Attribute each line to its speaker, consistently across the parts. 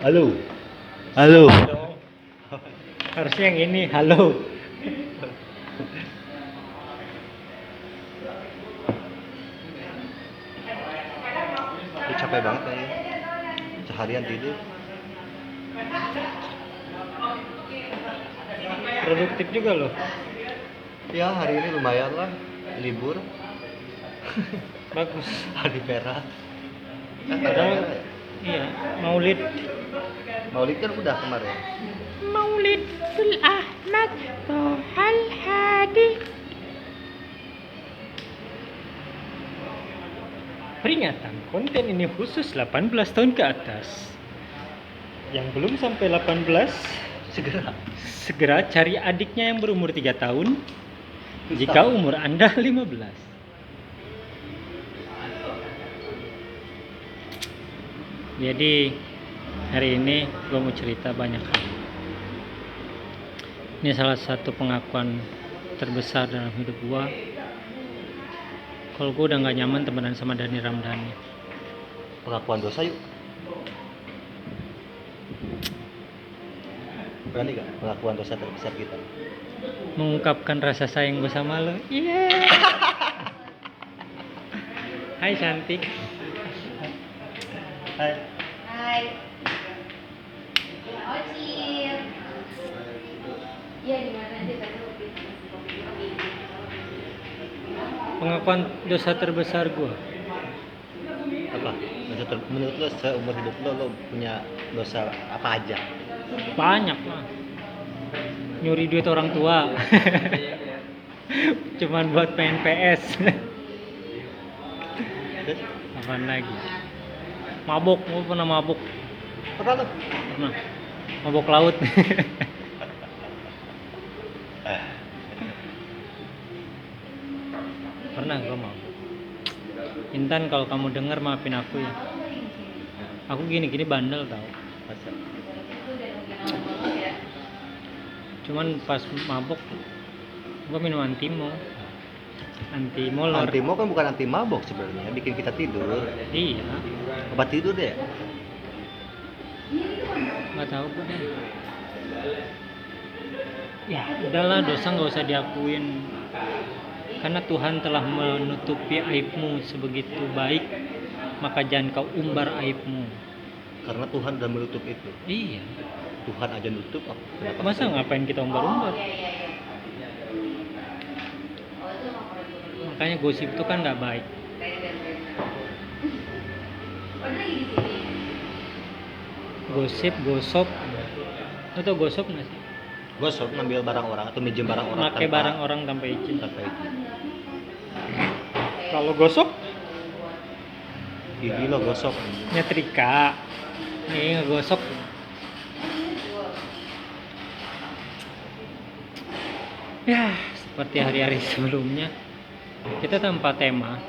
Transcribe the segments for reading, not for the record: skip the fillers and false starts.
Speaker 1: Halo. Halo.
Speaker 2: Dong. Harusnya yang ini, halo.
Speaker 1: Lu capek banget kayaknya. Seharian tidur.
Speaker 2: Produktif juga loh.
Speaker 1: Ya hari ini lumayan lah. Libur.
Speaker 2: Bagus.
Speaker 1: Hari merah.
Speaker 2: Padahal iya, Maulid.
Speaker 1: Maulid kan udah kemarin.
Speaker 2: Maulid Fil Ahmad Tohal Hadi. Peringatan, konten ini khusus 18 tahun ke atas. Yang belum sampai 18, segera cari adiknya yang berumur 3 tahun jika umur Anda 15. Jadi hari ini gue mau cerita banyak hal. Ini salah satu pengakuan terbesar dalam hidup gue. Kalau gue udah gak nyaman temenan sama Dani Ramdhani.
Speaker 1: Pengakuan dosa yuk. Berani gak pengakuan dosa terbesar kita?
Speaker 2: Mengungkapkan rasa sayang gue sama lo. Iya. Hai cantik.
Speaker 1: Hai.
Speaker 3: Hai. Ocil. Iya di mana aja tadi kopi.
Speaker 2: Pengakuan dosa terbesar gue.
Speaker 1: Apa? Menurut lo seumur hidup lo punya dosa apa aja?
Speaker 2: Banyak lah. Nyuri duit orang tua. Cuman buat main PS.
Speaker 1: Terus?
Speaker 2: Apaan lagi? Mabok, gue pernah mabok.
Speaker 1: Apa lo?
Speaker 2: Pernah. Mabok laut. Pernah gue mabok. Intan, kalau kamu dengar maafin aku ya. Aku gini-gini bandel tau.
Speaker 1: Masa?
Speaker 2: Cuman pas mabok gue minum antimo. Antimolor.
Speaker 1: Antimo kan bukan anti mabok sebenarnya, bikin kita tidur.
Speaker 2: Iya.
Speaker 1: Obat tidur deh.
Speaker 2: Nggak tahu gue deh. Ya udahlah, dosa nggak usah diakuin. Karena Tuhan telah menutupi aibmu sebegitu baik, maka jangan kau umbar aibmu.
Speaker 1: Karena Tuhan udah menutup itu.
Speaker 2: Iya.
Speaker 1: Tuhan aja nutup, kenapa?
Speaker 2: Masa ngapain kita umbar-umbar? Makanya gosip itu kan nggak baik. Gosip, gosop. Lo tau gosop nggak sih?
Speaker 1: Gosok ngambil barang orang atau minjem barang orang
Speaker 2: Pakai barang orang tanpa izin.
Speaker 1: tanpa izin.
Speaker 2: Kalau gosok,
Speaker 1: Gigi lo gosok.
Speaker 2: nyetrika. Nih ngegosok. Ya, seperti hari-hari sebelumnya, kita tanpa tema,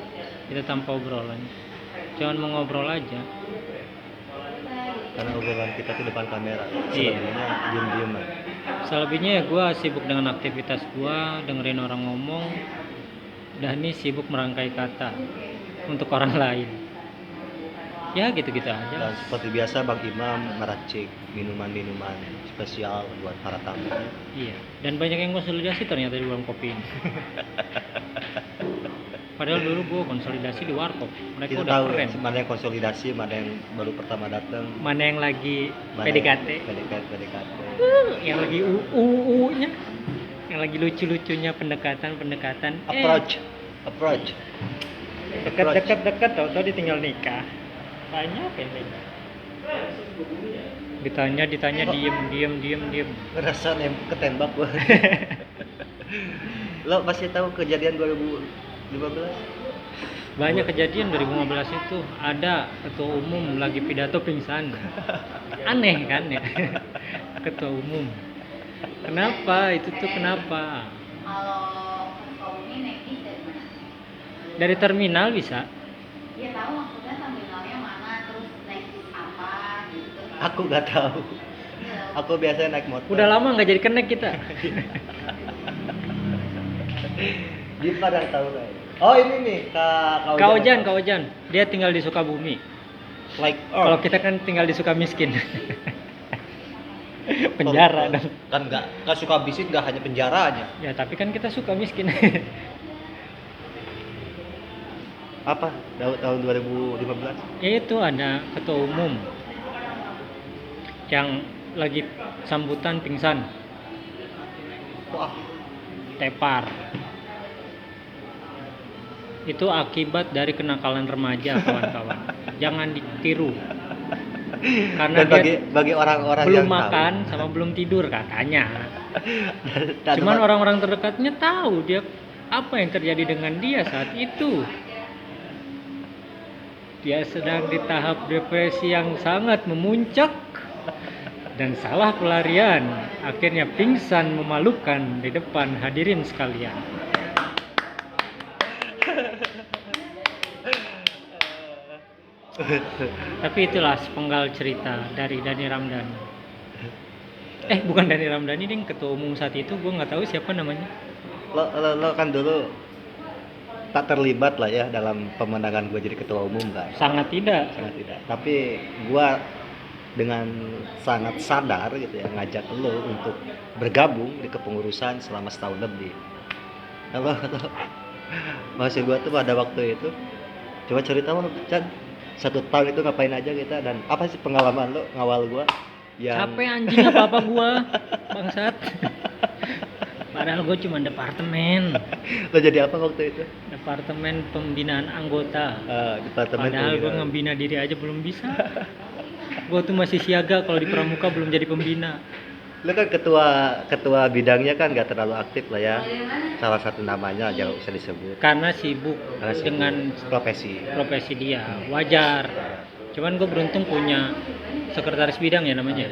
Speaker 2: kita tanpa obrolan. Cuman mau ngobrol aja.
Speaker 1: Karena obrolan kita di depan kamera.
Speaker 2: Iya.
Speaker 1: Selebihnya diem-dieman.
Speaker 2: Selebihnya ya gue sibuk dengan aktivitas gue, dengerin orang ngomong. Dani sibuk merangkai kata untuk orang lain. Ya gitu-gitu aja.
Speaker 1: Dan seperti biasa Bang Imam meracik minuman-minuman spesial buat para tamu.
Speaker 2: Iya. Dan banyak yang konsolidasi ternyata di warung kopi ini. Padahal dulu gue konsolidasi di warkop. Mereka
Speaker 1: Kita
Speaker 2: udah
Speaker 1: tahu
Speaker 2: keren.
Speaker 1: mana yang konsolidasi, mana yang baru pertama datang,
Speaker 2: Mana yang lagi
Speaker 1: mana
Speaker 2: PDKT.
Speaker 1: yang PDKT.
Speaker 2: Yang lagi UU-nya. Yang lagi lucu-lucunya pendekatan.
Speaker 1: Approach.
Speaker 2: Dekat, tau ditinggal nikah. Banyak ini. Ditanya diem.
Speaker 1: Ngerasa ketembak gua. Lo masih tahu kejadian 2015?
Speaker 2: Banyak kejadian 2015 itu. Ada ketua umum lagi pidato pingsan. Aneh kan ya. Ketua umum. Kenapa? Itu tuh kenapa?
Speaker 3: Kalau Kaumi naik bis dari mana?
Speaker 2: Dari terminal bisa.
Speaker 3: Dia tahu maksudnya terminalnya mana, terus naik bis apa gitu.
Speaker 1: Aku nggak tahu. Aku biasanya naik motor.
Speaker 2: Udah lama nggak jadi connect kita.
Speaker 1: Di Padang tahu kayak. Oh ini nih Kak
Speaker 2: Kak Ojan. Dia tinggal di Sukabumi.
Speaker 1: like
Speaker 2: Kalau kita kan tinggal di Sukamiskin. Penjara dong.
Speaker 1: kan nggak suka bisnis, nggak hanya penjaranya.
Speaker 2: Ya tapi kan kita suka miskin.
Speaker 1: Apa tahun 2015?
Speaker 2: Itu ada ketua umum yang lagi sambutan pingsan,
Speaker 1: Wah,
Speaker 2: tepar. Itu akibat dari kenakalan remaja, kawan-kawan. Jangan ditiru. Karena
Speaker 1: dan
Speaker 2: dia
Speaker 1: bagi orang-orang
Speaker 2: belum
Speaker 1: yang
Speaker 2: makan sama belum tidur katanya.
Speaker 1: tahu,
Speaker 2: Cuman orang-orang terdekatnya tahu dia apa yang terjadi dengan dia saat itu. Dia sedang di tahap depresi yang sangat memuncak dan salah pelarian. Akhirnya pingsan memalukan di depan hadirin sekalian. Tapi itulah sepenggal cerita dari Dhani Ramdhani. Bukan Dhani Ramdhani, ding, ketua umum saat itu gue nggak tahu siapa namanya.
Speaker 1: lo kan dulu tak terlibat lah ya dalam pemenangan gue jadi ketua umum kan.
Speaker 2: Sangat tidak.
Speaker 1: Sangat tidak. Tapi gue dengan sangat sadar gitu ya ngajak lo untuk bergabung di kepengurusan selama setahun lebih. Apa maksud gue tuh pada waktu itu, coba cerita lo Chan, 1 tahun itu ngapain aja kita dan apa sih pengalaman lo ngawal gue yang
Speaker 2: Capek anjing apa gua bangsat. Padahal gue cuma departemen
Speaker 1: lo jadi apa waktu itu?
Speaker 2: Departemen Pembinaan Anggota.
Speaker 1: Departemen
Speaker 2: Padahal gue
Speaker 1: pembinaan.
Speaker 2: ngebina diri aja belum bisa. Gue tuh masih siaga kalau di pramuka belum jadi pembina.
Speaker 1: Lo kan ketua bidangnya kan gak terlalu aktif lah ya. Salah satu namanya jangan usah disebut.
Speaker 2: Karena sibuk
Speaker 1: Karena sibuk
Speaker 2: dengan
Speaker 1: profesi
Speaker 2: dia. Wajar. Cuman gue beruntung punya sekretaris bidang ya namanya.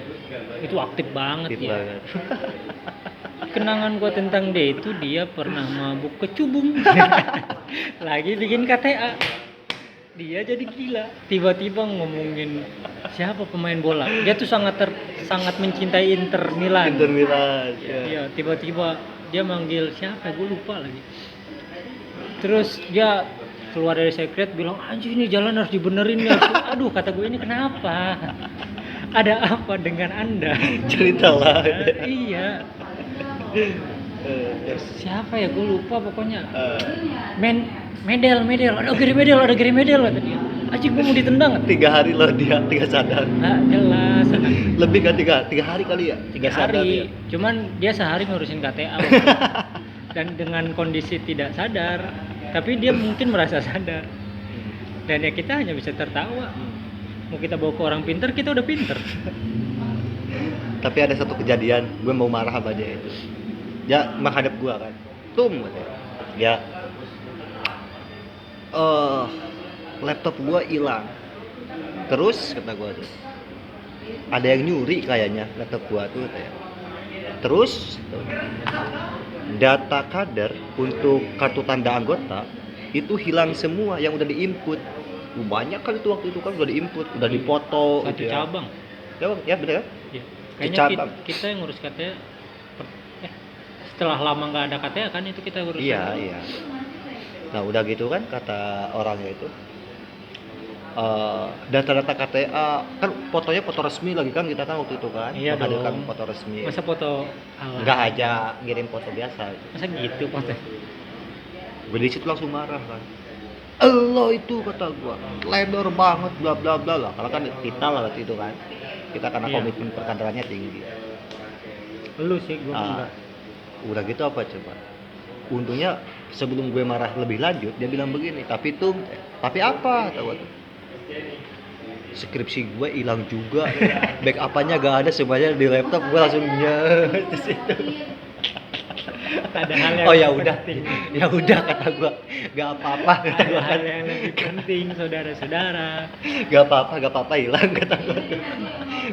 Speaker 2: Itu aktif banget
Speaker 1: Aktif
Speaker 2: ya.
Speaker 1: banget.
Speaker 2: Kenangan gue tentang dia itu dia pernah mabuk kecubung. Lagi bikin KTA. Dia jadi gila. Tiba-tiba ngomongin siapa pemain bola. Dia tuh sangat mencintai Inter Milan.
Speaker 1: Inter Milan. Ya.
Speaker 2: Iya, tiba-tiba dia manggil siapa? Gue lupa lagi. Terus dia keluar dari sekret bilang, anjir ini jalan harus dibenerin ya. Aduh, kata gue ini kenapa? Ada apa dengan Anda?
Speaker 1: Ceritalah.
Speaker 2: Iya. Siapa ya? Gue lupa pokoknya. Medel, ada Gary Medel kata dia. Anjing gue mau ditendang.
Speaker 1: 3 hari loh dia 3 sadar.
Speaker 2: Nggak jelas.
Speaker 1: Lebih kan 3 hari kali ya?
Speaker 2: 3
Speaker 1: sadar
Speaker 2: hari.
Speaker 1: ya?
Speaker 2: Cuman dia sehari ngurusin KTA. Dan dengan kondisi tidak sadar, tapi dia mungkin merasa sadar. Dan ya kita hanya bisa tertawa. Mau kita bawa ke orang pinter, kita udah pinter.
Speaker 1: Tapi ada satu kejadian, gue mau marah sama dia itu. Dia menghadap gue kan. Katanya. Ya. Laptop gue hilang. Terus kata gue tuh, ada yang nyuri kayaknya laptop gue tuh katanya. Terus data kader untuk kartu tanda anggota itu hilang semua yang udah diinput. Banyak kan itu waktu itu kan udah diinput, udah dipoto
Speaker 2: Satu
Speaker 1: gitu ya.
Speaker 2: cabang.
Speaker 1: Ya bener kan?
Speaker 2: Ya. Kayaknya
Speaker 1: Cabang.
Speaker 2: kita yang ngurus KTA. Setelah lama nggak ada KTA kan itu kita urus.
Speaker 1: Iya. Nah udah gitu kan kata orangnya itu data-data KTA kan fotonya foto resmi lagi kan kita kan waktu itu kan.
Speaker 2: Iya
Speaker 1: menghadirkan
Speaker 2: dong.
Speaker 1: foto resmi.
Speaker 2: Masa foto ala?
Speaker 1: Enggak aja ngirim foto biasa.
Speaker 2: Masa gitu foto?
Speaker 1: Gue di situ langsung marah kan. Lo itu kata gua lebar banget bla bla bla lah. Kalau kan kita lah waktu itu kan. Kita karena
Speaker 2: Iya.
Speaker 1: komitmen perkaderannya tinggi.
Speaker 2: Lu sih gue
Speaker 1: Ah,
Speaker 2: enggak.
Speaker 1: udah gitu apa coba? Untungnya sebelum gue marah lebih lanjut dia bilang begini, tapi apa? Kata gua tuh. Skripsi gue hilang juga, backup-nya gak ada, semuanya di laptop. Gue langsung nyet di situ.
Speaker 2: Ada hal yang
Speaker 1: Oh ya
Speaker 2: penting.
Speaker 1: udah kata gue, gak apa-apa kata
Speaker 2: Ada
Speaker 1: gue
Speaker 2: hal
Speaker 1: kan.
Speaker 2: yang lebih penting, saudara-saudara.
Speaker 1: Gak apa-apa hilang kata gue.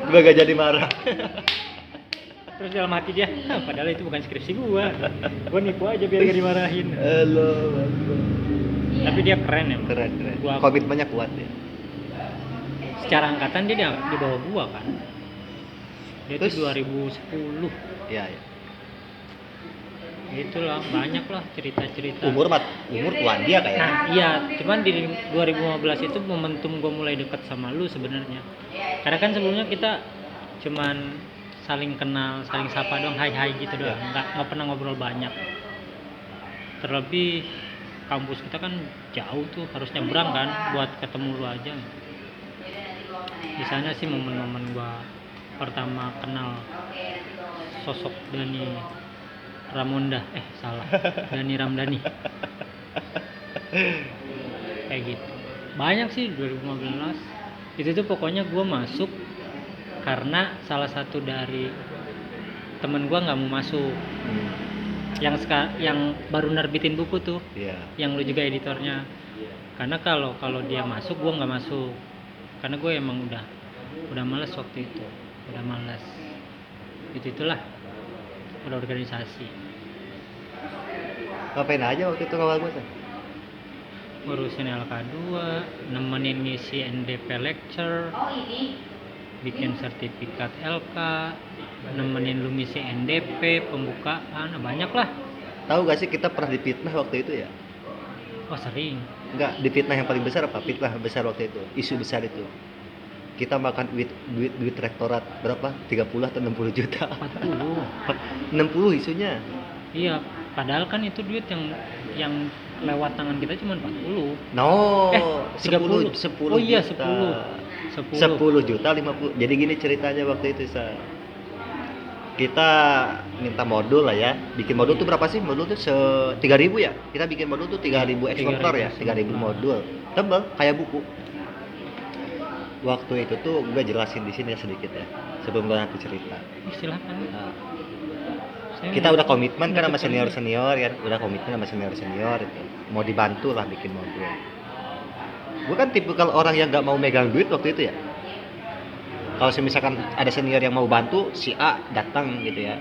Speaker 1: Gue gak jadi marah.
Speaker 2: Terus dalam hati dia, padahal itu bukan skripsi gua nipu aja biar gak dimarahin.
Speaker 1: Halo,
Speaker 2: Tapi dia keren ya.
Speaker 1: keren.
Speaker 2: Gua-
Speaker 1: Komitmennya kuat ya.
Speaker 2: Secara angkatan dia di bawah gua kan. Dia itu
Speaker 1: Terus?
Speaker 2: 2010.
Speaker 1: Iya.
Speaker 2: itulah banyak lah cerita-cerita.
Speaker 1: Umur tuan dia kayaknya.
Speaker 2: Nah iya, cuman di 2015 itu momentum gue mulai deket sama lu sebenarnya. Karena kan sebelumnya kita cuman saling kenal, saling sapa dong, hai gitu doang, nggak pernah ngobrol banyak. Terlebih kampus kita kan jauh tuh, harus nyebrang kan buat ketemu lu aja. Di sana sih momen-momen gua pertama kenal sosok Dani Ramonda, Dani Ramdhani. Kayak gitu. Banyak sih 2015. Itu tuh pokoknya gua masuk karena salah satu dari temen gua nggak mau masuk. Yang baru nerbitin buku tuh, yang lu juga editornya. Karena kalau dia masuk, gue nggak masuk. Karena gue emang udah malas waktu itu, udah malas. Itulah, udah organisasi.
Speaker 1: Ngapain aja waktu itu kalau gue tuh?
Speaker 2: Ngurusin LK2, nemenin ngisi NDP lecture, bikin sertifikat LK, nemenin lu ngisi NDP, pembukaan, banyak lah.
Speaker 1: Tahu gak sih kita pernah difitnah waktu itu ya?
Speaker 2: Oh sering.
Speaker 1: Enggak, difitnah yang paling besar apa? Fitnah besar waktu itu, isu besar itu. Kita makan duit rektorat berapa? 30 atau 60 juta?
Speaker 2: 40.
Speaker 1: 60 isunya.
Speaker 2: Iya, padahal kan itu duit yang lewat tangan kita cuma 40.
Speaker 1: No,
Speaker 2: 30.
Speaker 1: 10
Speaker 2: Oh iya,
Speaker 1: juta.
Speaker 2: 10
Speaker 1: juta 50. Jadi gini ceritanya waktu itu, kita minta modul lah ya. Bikin modul tuh berapa sih? Modul tuh 3.000 ya. Kita bikin modul tuh 3.000 eksemplar ya. 3.000 modul. Tebal kayak buku. Waktu itu tuh gue jelasin di sini ya sedikit ya. Sebelum gue nanti cerita.
Speaker 2: Silakan.
Speaker 1: Nah, kita udah komitmen kan sama senior kan. Udah komitmen sama senior itu. Mau dibantu lah bikin modul. Gue kan tipikal orang yang gak mau megang duit waktu itu ya. Kalau misalkan ada senior yang mau bantu, si A datang gitu ya.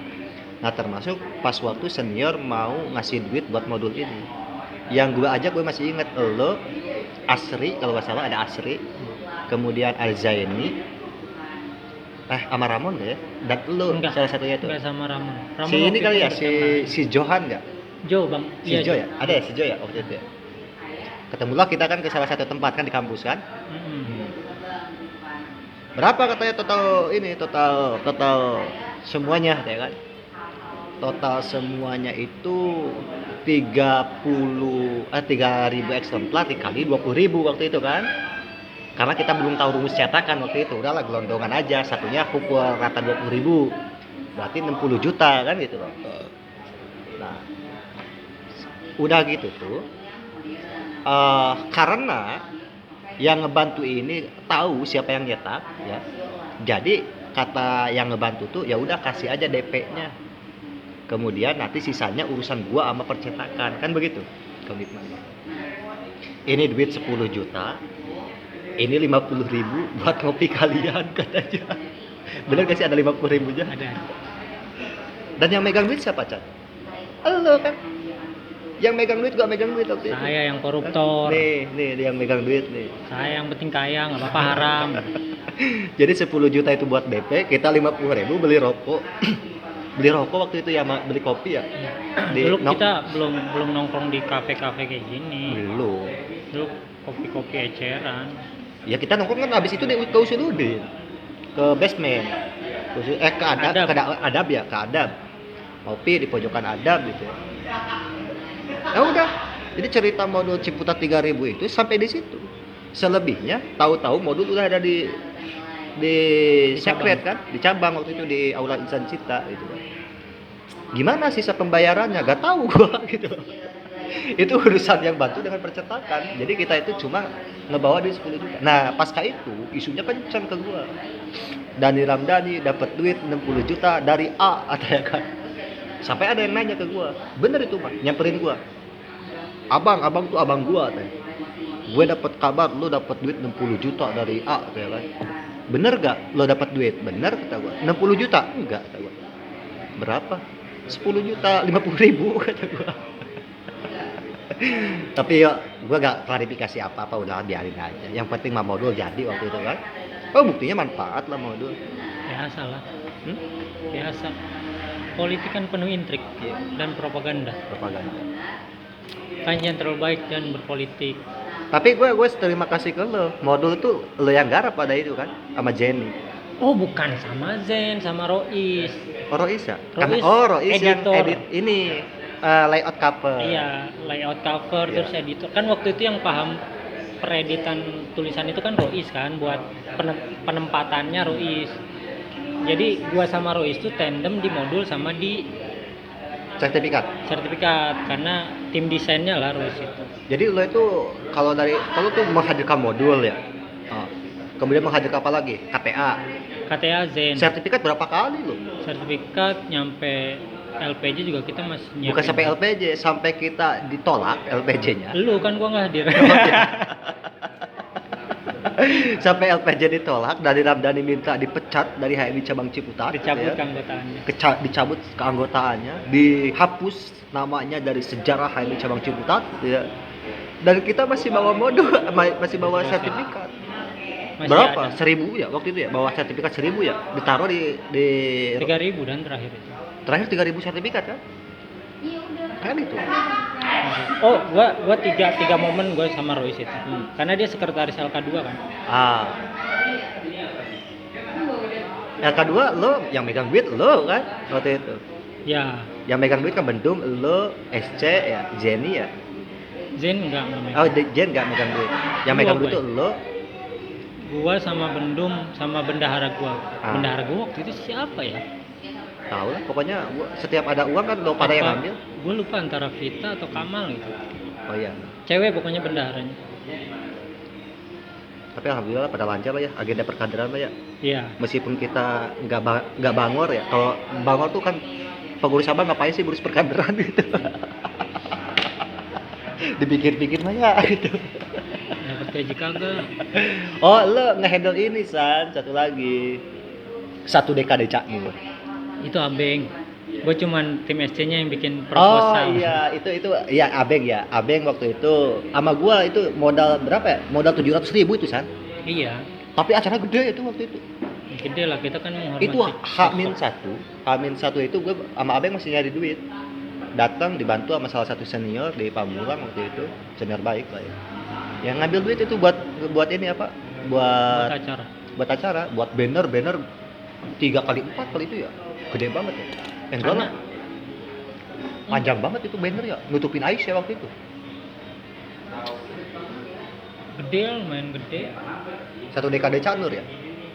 Speaker 1: Nah termasuk pas waktu senior mau ngasih duit buat modul ini. Yang gue masih inget, lo, Asri, kalau gak salah ada Asri, kemudian Al-Zaini, sama Ramon ya, dan lo salah satunya itu.
Speaker 2: Enggak sama Ramon.
Speaker 1: Si ini kali ya, si Johan nggak?
Speaker 2: Jo bang.
Speaker 1: Si Jo ya, ada ya si Jo ya waktu itu ya. Ketemulah kita kan ke salah satu tempat kan di kampus kan. Berapa katanya total semuanya ya kan? Total semuanya itu 3.000 eksemplar dikali 20.000 waktu itu kan. Karena kita belum tahu rumus cetakan waktu itu, udahlah gelondongan aja, satunya pukul rata 20.000. Berarti 60 juta kan gitu loh. Nah, udah gitu tuh. Karena yang ngebantu ini tahu siapa yang nyetak ya. Jadi kata yang ngebantu tuh ya udah kasih aja DP-nya. Kemudian nanti sisanya urusan gua sama percetakan. Kan begitu komitmennya. Ini duit 10 juta. Ini 50.000 buat ngopi kalian katanya. Bener gak sih ada 50.000 nya?
Speaker 2: Ada.
Speaker 1: Dan yang megang duit siapa, Chan? Lo kan. Yang megang duit gak megang duit waktu itu.
Speaker 2: Saya yang koruptor.
Speaker 1: Nih dia yang megang duit nih.
Speaker 2: Saya yang penting kaya, nggak apa-apa haram.
Speaker 1: Jadi 10 juta itu buat DP, kita 50.000 beli rokok. Beli rokok waktu itu ya, beli kopi ya.
Speaker 2: Dulu kita belum nongkrong di kafe-kafe kayak gini.
Speaker 1: Belum.
Speaker 2: Dulu kopi-kopi eceran.
Speaker 1: Ya kita nongkrong kan abis itu ke Usuludin, ke basement, ke Adab ya, ke Adab. Kopi di pojokan Adab gitu. Ya udah. Jadi cerita modul Ciputat 3.000 itu sampai di situ. Selebihnya tahu-tahu modul udah ada di secret kan, di cabang waktu itu di Aula Insan Cita gitu. Gimana sisa pembayarannya? Gak tahu gua gitu. Itu urusan yang bantu dengan percetakan. Jadi kita itu cuma ngebawa duit 10 juta. Nah, pasca itu isunya kencang ke gua. Dani Ramdhani dapat duit 60 juta dari A katanya kan. Sampai ada yang nanya ke gua, bener itu Pak, nyamperin gua. Abang tuh abang gua katanya. Gue dapat kabar lu dapat duit 60 juta dari A katanya kan. Bener gak lo dapat duit? Bener kata gua. 60 juta? Enggak kata gua. Berapa? 10 juta 50.000 kata gua. Tapi ya gua gak klarifikasi apa-apa, udah biarin aja. Yang penting mah modul jadi waktu itu kan. Oh buktinya manfaat lah modul.
Speaker 2: Ya biasa lah,
Speaker 1: Hmm?
Speaker 2: biasa. Politik kan penuh intrik
Speaker 1: Iya.
Speaker 2: dan propaganda.
Speaker 1: Propaganda.
Speaker 2: Kan yang terlalu baik dan berpolitik.
Speaker 1: Tapi gue terima kasih ke lo. Modul tuh lo yang garap pada itu kan, sama Jenny.
Speaker 2: Oh bukan sama Zen, sama Rois.
Speaker 1: Oh Rois ya?
Speaker 2: Rois,
Speaker 1: Rois yang
Speaker 2: editor.
Speaker 1: edit ini layout cover.
Speaker 2: Iya, layout cover
Speaker 1: Iya.
Speaker 2: terus editor. Kan waktu itu yang paham pereditan tulisan itu kan Rois kan, buat penempatannya Rois. Jadi gua sama Rois itu tandem di modul sama di
Speaker 1: Sertifikat.
Speaker 2: sertifikat karena tim desainnya lah Rois itu.
Speaker 1: Jadi lo itu kalau tuh menghadirkan modul ya. Oh. Kemudian menghadirkan apa lagi? KTA.
Speaker 2: KTA Zen.
Speaker 1: Sertifikat berapa kali lo?
Speaker 2: Sertifikat nyampe LPJ juga kita masih nyiapin.
Speaker 1: Bukan sampai LPJ, sampai kita ditolak LPJ-nya.
Speaker 2: Lu kan gua nggak hadir.
Speaker 1: Sampai LPJ ditolak, dari Ramdhani minta dipecat dari HMI cabang Ciputat.
Speaker 2: Dicabut
Speaker 1: gitu ya.
Speaker 2: keanggotaannya.
Speaker 1: Dicabut keanggotaannya, dihapus namanya dari sejarah HMI cabang Ciputat gitu ya. Dan kita masih bawa modul, masih bawa sertifikat.
Speaker 2: Masih
Speaker 1: Berapa?
Speaker 2: ada.
Speaker 1: 1.000 ya waktu itu ya, bawa sertifikat 1.000 ya, ditaruh di
Speaker 2: 3.000 dan terakhir itu.
Speaker 1: terakhir 3.000 sertifikat kan?
Speaker 3: Iya udah.
Speaker 1: Kan itu.
Speaker 2: Oh, gua tiga momen gua sama Rois itu. Karena dia sekretaris LK2 kan.
Speaker 1: Ah. LK2 lo yang megang duit lo kan waktu itu.
Speaker 2: Ya,
Speaker 1: Yang megang duit kan Bendum, lo, SC ya, Jenny ya.
Speaker 2: Zen enggak namanya.
Speaker 1: Oh, Jen nggak megang duit. Yang
Speaker 2: Gua,
Speaker 1: megang duit
Speaker 2: Boy.
Speaker 1: tuh lo.
Speaker 2: Gua sama Bendum sama bendahara gua.
Speaker 1: Ah.
Speaker 2: Bendahara gua waktu itu siapa ya?
Speaker 1: Tahu lah, pokoknya setiap ada uang kan lo pada yang ambil.
Speaker 2: Gua lupa antara Vita atau Kamal gitu.
Speaker 1: Oh iya.
Speaker 2: Cewek pokoknya bendaharanya.
Speaker 1: Tapi alhamdulillah pada lancar lah ya agenda perkaderan lah ya.
Speaker 2: Iya.
Speaker 1: Meskipun kita nggak bangor ya. Kalau bangor tuh kan pengurus abang ngapain sih ngurus perkaderan gitu. Dipikir-pikir lah ya gitu.
Speaker 2: Dapat gaji kagak.
Speaker 1: Oh, lo ngehandle ini San, satu lagi. Satu dekade cakmu.
Speaker 2: Itu Abeng. Gue cuman tim SC-nya yang bikin proposal.
Speaker 1: Oh iya, itu ya Abeng ya. Abeng waktu itu sama gua itu modal berapa ya? Modal 700.000 itu San.
Speaker 2: Iya.
Speaker 1: Tapi acara gede itu waktu itu.
Speaker 2: Gede lah, kita kan menghormati.
Speaker 1: Itu H-1 itu gue sama Abeng masih nyari duit. Datang dibantu sama salah satu senior di Pamulang waktu itu, senior baik lah ya. Yang ngambil duit itu buat ini apa?
Speaker 2: buat
Speaker 1: Buat
Speaker 2: acara.
Speaker 1: acara, buat banner 3x4 kali itu ya. Gede banget ya. Enggak
Speaker 2: Karena
Speaker 1: lah. Panjang banget itu banner ya, nutupin Aisyah waktu itu.
Speaker 2: gede, lumayan gede.
Speaker 1: Satu dekade Canur ya.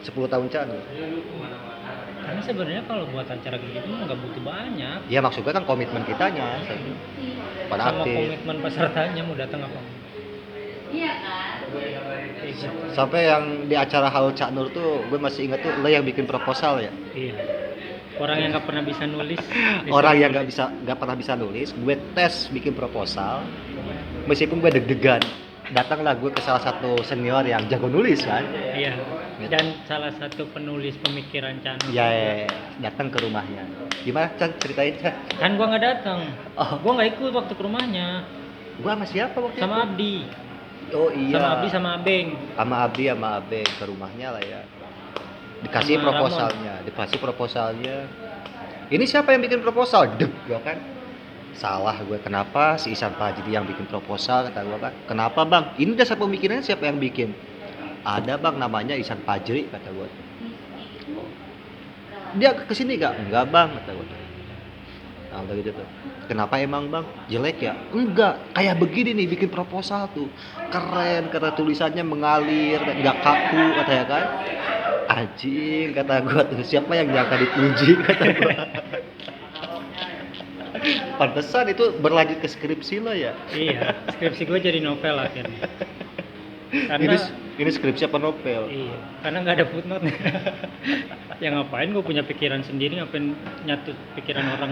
Speaker 1: 10 tahun Canur.
Speaker 2: Karena sebenarnya kalau buat acara gitu mah nggak butuh banyak.
Speaker 1: Ya maksudnya kan komitmen kitanya pada
Speaker 2: Sama
Speaker 1: aktif.
Speaker 2: komitmen pesertanya mau datang apa.
Speaker 3: Iya kan?
Speaker 2: Kayak gitu.
Speaker 1: Sampai yang di acara Haul Cak Nur tuh gue masih ingat tuh lo yang bikin proposal ya.
Speaker 2: Iya. Orang yang nggak pernah bisa nulis.
Speaker 1: Orang yang nggak pernah bisa nulis, gue tes bikin proposal. Meskipun gue deg-degan, datanglah gue ke salah satu senior yang jago nulis kan.
Speaker 2: Iya. Dan salah satu penulis pemikiran Chan.
Speaker 1: Ya, datang ke rumahnya. Gimana Chan, ceritain Chan?
Speaker 2: Kan gua nggak datang.
Speaker 1: Oh.
Speaker 2: Gua nggak ikut waktu ke rumahnya.
Speaker 1: Gue sama siapa waktu
Speaker 2: Sama
Speaker 1: itu?
Speaker 2: Abdi.
Speaker 1: Oh iya.
Speaker 2: Sama Abdi sama Abeng.
Speaker 1: Sama Abeng ke rumahnya lah ya. Dikasih
Speaker 2: Sama
Speaker 1: proposalnya. Ini siapa yang bikin proposal? Deg, gua kan. Salah gue, kenapa si Ihsan Fajri yang bikin proposal, kata gue kan. Kenapa bang? Ini dasar pemikirannya siapa yang bikin? Ada bang, namanya Ihsan Fajri, kata gue. Dia kesini gak? Enggak bang, kata gue. Nah udah gitu tuh. Kenapa emang bang? Jelek ya? Enggak, kayak begini nih bikin proposal tuh. Keren, karena tulisannya mengalir, nggak kaku, katanya kan. Anjing, kata gue tuh, siapa yang nyangka dipuji, kata gue. Pantesan itu berlanjut ke skripsi lo ya.
Speaker 2: Iya. Skripsi gue jadi novel akhirnya. Karena
Speaker 1: Ini skripsi apa novel?
Speaker 2: iya. Karena nggak ada footnote. Ya ngapain gue punya pikiran sendiri, ngapain nyatut pikiran orang.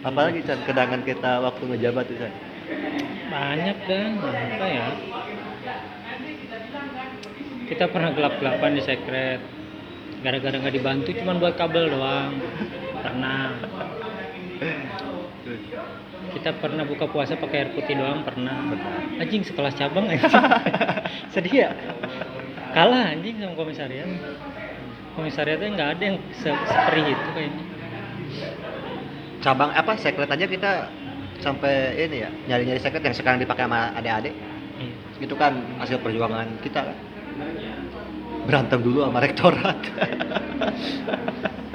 Speaker 1: Apalagi Chan, kenangan kita waktu ngejabat itu Chan?
Speaker 2: Banyak dan apa ya? Kita pernah gelap-gelapan di sekret. Gara-gara nggak dibantu cuman buat kabel doang. Pernah. Kita pernah buka puasa pakai air putih doang, pernah. Anjing sekelas cabang anjing. Sedih ya? Kalah anjing sama komisariat. Komisariatnya nggak ada yang seperih itu kayaknya.
Speaker 1: Cabang apa sekret aja kita sampai ini ya nyari-nyari sekret yang sekarang dipakai sama adik-adik.
Speaker 2: Iya.
Speaker 1: Itu kan hasil perjuangan kita kan. Berantem dulu sama rektorat.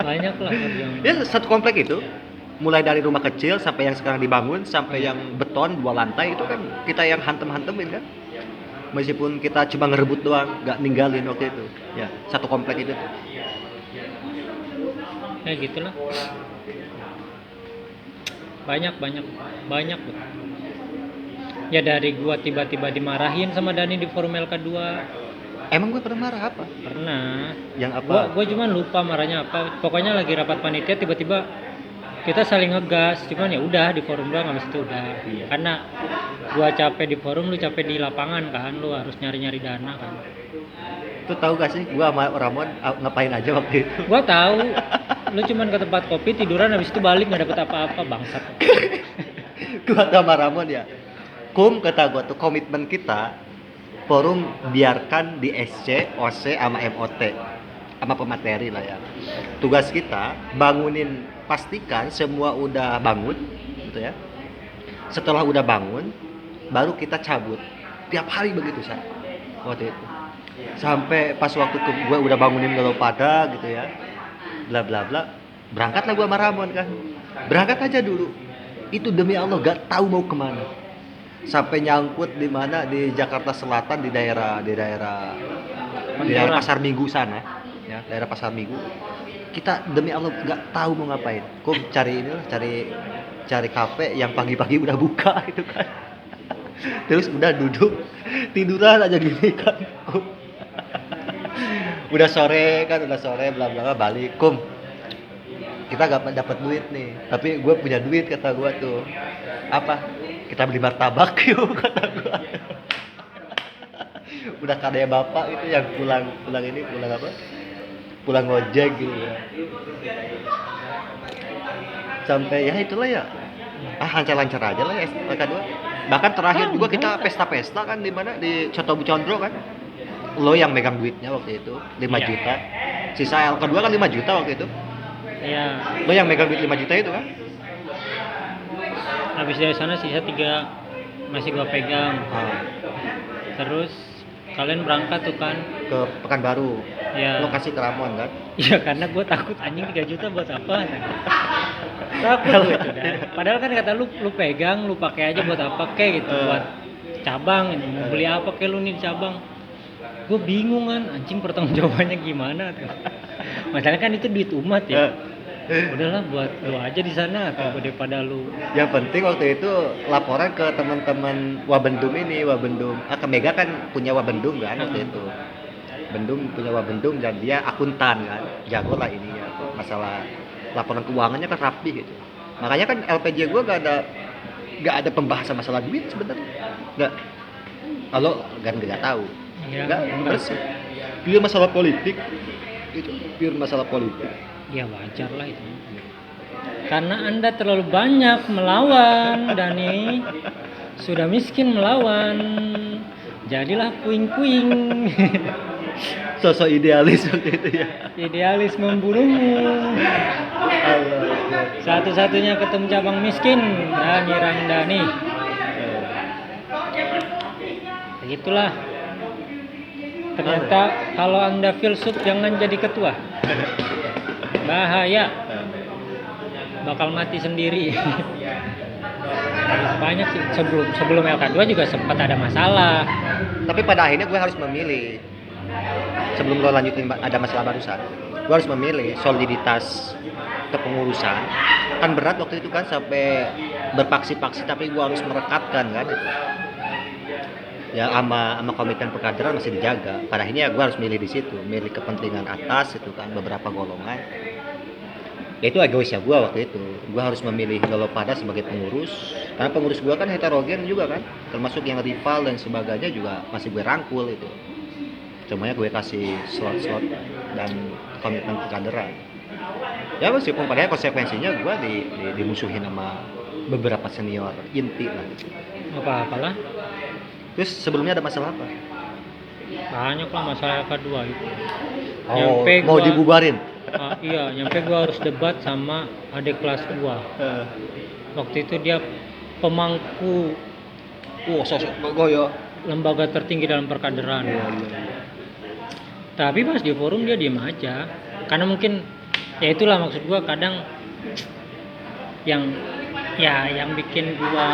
Speaker 2: Banyak lah perjuangan.
Speaker 1: Ya satu komplek itu mulai dari rumah kecil sampai yang sekarang dibangun sampai yang beton 2 lantai itu kan kita yang hantem-hantemin kan. Meskipun kita cuma ngerebut doang, nggak ninggalin waktu itu. Ya, satu komplek itu.
Speaker 2: Ya gitulah. Banyak. Ya dari gua tiba-tiba dimarahin sama Dani di forum LK2.
Speaker 1: Emang gue pernah marah apa?
Speaker 2: Pernah.
Speaker 1: Yang apa?
Speaker 2: Gua cuman lupa marahnya apa. Pokoknya lagi rapat panitia tiba-tiba kita saling ngegas, cuman ya udah di forum doang habis itu udah.
Speaker 1: Iya.
Speaker 2: Karena gua capek di forum, lu capek di lapangan kan, lu harus nyari-nyari dana kan.
Speaker 1: Tuh tahu gak sih, gua sama Ramon ngapain aja waktu itu?
Speaker 2: Gua tahu. Lu cuman ke tempat kopi tiduran habis itu balik nggak dapet apa-apa bangsat.
Speaker 1: Gua sama Ramon ya. Kata gua tuh komitmen kita forum biarkan di SC, OC sama MOT sama pemateri lah ya. Tugas kita bangunin, pastikan semua udah bangun gitu ya. Setelah udah bangun baru kita cabut. Tiap hari begitu Sa. Waktu itu. Sampai pas waktu gue udah bangunin kalau pada gitu ya. Bla bla bla. Berangkatlah gue sama Ramon kan. Berangkat aja dulu. Itu demi Allah gak tahu mau kemana. Sampai nyangkut di mana di Jakarta Selatan di daerah Pasar Minggu sana ya, daerah Pasar Minggu. Kita demi Allah nggak tahu mau ngapain. Kok cari kafe yang pagi-pagi udah buka itu kan. Terus udah duduk tiduran aja gini kan. Udah sore bla bla balik. Kita gak dapat duit nih, tapi gue punya duit kata gue tuh. Apa? Kita beli martabak yuk kata gue. Udah kadang bapak itu yang pulang apa? Pulang ngojek gitu ya. Sampai ya itulah ya. Lancar-lancar aja lah ya STK2. Bahkan terakhir juga kita pesta-pesta kan di mana di Coto Bu Condro kan. Lo yang megang duitnya waktu itu 5
Speaker 2: Iya.
Speaker 1: juta. Sisa LK2 kan 5 juta waktu itu.
Speaker 2: Iya.
Speaker 1: Lo yang megang duit 5 juta itu kan?
Speaker 2: Habis dari sana sisa 3 masih gua pegang. Terus kalian berangkat tuh kan?
Speaker 1: Ke Pekanbaru.
Speaker 2: Ya.
Speaker 1: Lo kasih ke Ramon kan?
Speaker 2: Iya karena gue takut anjing 3 juta buat apa? Takut gue itu dah. Padahal kan kata lu pegang, lu pakai aja buat apa kek gitu, buat cabang gitu. Mau beli apa kek lu nih di cabang? Gue bingung kan, anjing pertanggungjawabannya gimana tuh. Masalahnya kan itu duit umat ya. Udahlah buat lu aja di sana atau daripada lu.
Speaker 1: Yang penting waktu itu laporan ke teman-teman Wabendum ini, ke Mega kan punya Wabendum kan waktu itu. Bendum punya Wabendum dan dia akuntan kan, jago lah ini ya masalah laporan keuangannya kan rapi gitu. Makanya kan LPJ gue gak ada pembahasan masalah duit sebenarnya, nggak. Kalau nggak tahu,
Speaker 2: Ya,
Speaker 1: nggak bersih. Pure masalah politik, itu pure masalah politik.
Speaker 2: ya wajar lah itu. Karena Anda terlalu banyak melawan, Dani. Sudah miskin melawan. Jadilah puing-puing.
Speaker 1: Sosok idealis waktu itu ya.
Speaker 2: Idealis membunuhmu. Satu-satunya ketemu cabang miskin, Dani Ramdhani. Begitulah. Ternyata kalau Anda filsuf jangan jadi ketua. Bahaya. Bakal mati sendiri. Banyak sih sebelum LK2 juga sempat ada masalah.
Speaker 1: Tapi pada akhirnya gue harus memilih. Sebelum lo lanjutin ada masalah barusan, gue harus memilih soliditas kepengurusan. Kan berat waktu itu kan sampai berpaksi-paksi, tapi gue harus merekatkan kan itu. Ya sama komitmen pengkaderan masih dijaga. Pada akhirnya gue harus milih di situ, milih kepentingan atas itu kan beberapa golongan. Ya itu egoisnya gue waktu itu. Gue harus memilih Lolopada sebagai pengurus, karena pengurus gue kan heterogen juga kan, termasuk yang rival dan sebagainya juga masih gue rangkul itu. Semuanya gue kasih slot-slot dan komitmen pengkaderan. Ya meskipun padahal konsekuensinya gue dimusuhin sama beberapa senior inti lah.
Speaker 2: Apa-apalah.
Speaker 1: Terus sebelumnya ada masalah apa?
Speaker 2: banyak lah masalah LK2 itu.
Speaker 1: Oh,
Speaker 2: Nyampe
Speaker 1: mau
Speaker 2: gua-
Speaker 1: dibubarin.
Speaker 2: Iya, nyampe gua harus debat sama adik kelas gua. Waktu itu dia pemangku
Speaker 1: Sosok goyo.
Speaker 2: lembaga tertinggi dalam perkaderan.
Speaker 1: Iya.
Speaker 2: Tapi pas di forum dia diem aja. Karena mungkin ya itulah maksud gua, kadang yang bikin gua